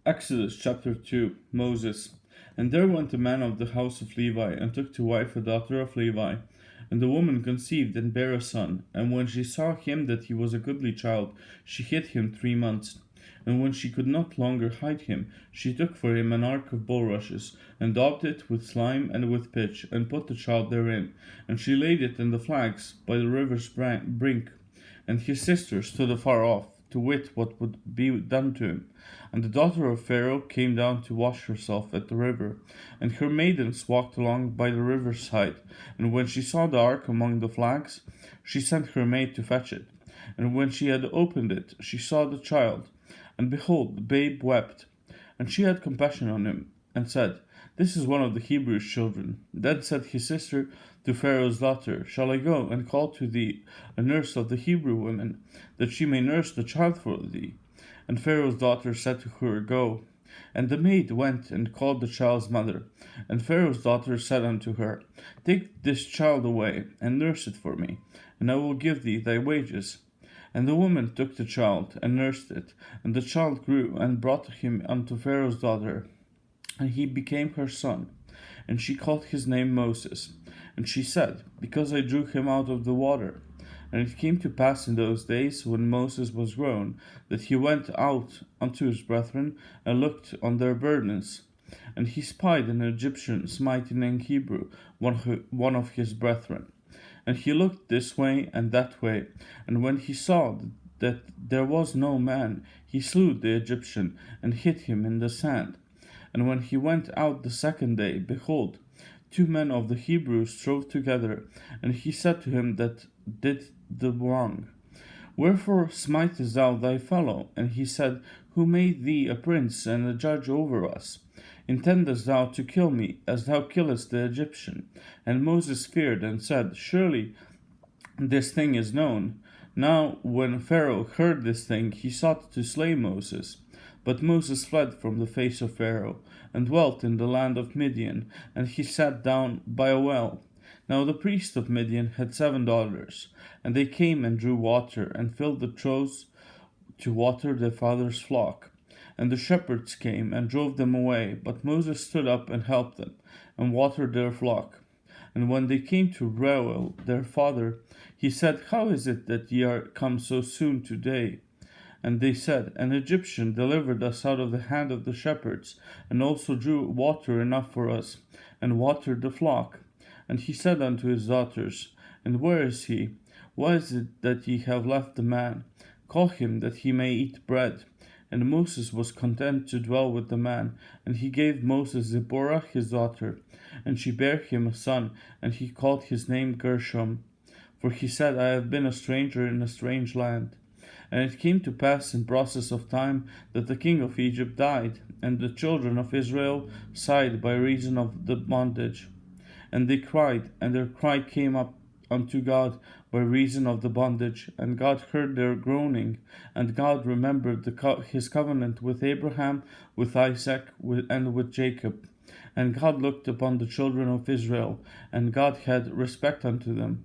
Exodus chapter 2 Moses. And there went a man of the house of Levi, and took to wife a daughter of Levi. And the woman conceived and bare a son. And when she saw him that he was a goodly child, she hid him 3 months. And when she could not longer hide him, she took for him an ark of bulrushes, and daubed it with slime and with pitch, and put the child therein. And she laid it in the flags by the river's brink. And his sister stood afar off, to wit what would be done to him. And the daughter of Pharaoh came down to wash herself at the river. And her maidens walked along by the river's side. And when she saw the ark among the flags, she sent her maid to fetch it. And when she had opened it, she saw the child. And behold, the babe wept. And she had compassion on him, and said, This is one of the Hebrews' children. Then said his sister to Pharaoh's daughter, Shall I go and call to thee a nurse of the Hebrew women, that she may nurse the child for thee? And Pharaoh's daughter said to her, Go. And the maid went and called the child's mother. And Pharaoh's daughter said unto her, Take this child away, and nurse it for me, and I will give thee thy wages. And the woman took the child, and nursed it. And the child grew, and brought him unto Pharaoh's daughter, and he became her son. And she called his name Moses. And she said, Because I drew him out of the water. And it came to pass in those days, when Moses was grown, that he went out unto his brethren, and looked on their burdens. And he spied an Egyptian smiting an Hebrew, one of his brethren. And he looked this way and that way, and when he saw that there was no man, he slew the Egyptian, and hid him in the sand. And when he went out the second day, behold, 2 men of the Hebrews strove together, and he said to him that did the wrong, Wherefore smitest thou thy fellow? And he said, Who made thee a prince and a judge over us? Intendest thou to kill me, as thou killest the Egyptian? And Moses feared, and said, Surely this thing is known. Now when Pharaoh heard this thing, he sought to slay Moses. But Moses fled from the face of Pharaoh, and dwelt in the land of Midian, and he sat down by a well. Now the priest of Midian had 7 daughters, and they came and drew water, and filled the troughs to water their father's flock. And the shepherds came and drove them away, but Moses stood up and helped them, and watered their flock. And when they came to Reuel their father, he said, How is it that ye are come so soon today? And they said, An Egyptian delivered us out of the hand of the shepherds, and also drew water enough for us, and watered the flock. And he said unto his daughters, And where is he? Why is it that ye have left the man? Call him, that he may eat bread. And Moses was content to dwell with the man, and he gave Moses Zipporah his daughter, and she bare him a son, and he called his name Gershom. For he said, I have been a stranger in a strange land. And it came to pass in process of time that the king of Egypt died, and the children of Israel sighed by reason of the bondage. And they cried, and their cry came up unto God by reason of the bondage, and God heard their groaning, and God remembered his covenant with Abraham, with Isaac, and with Jacob. And God looked upon the children of Israel, and God had respect unto them.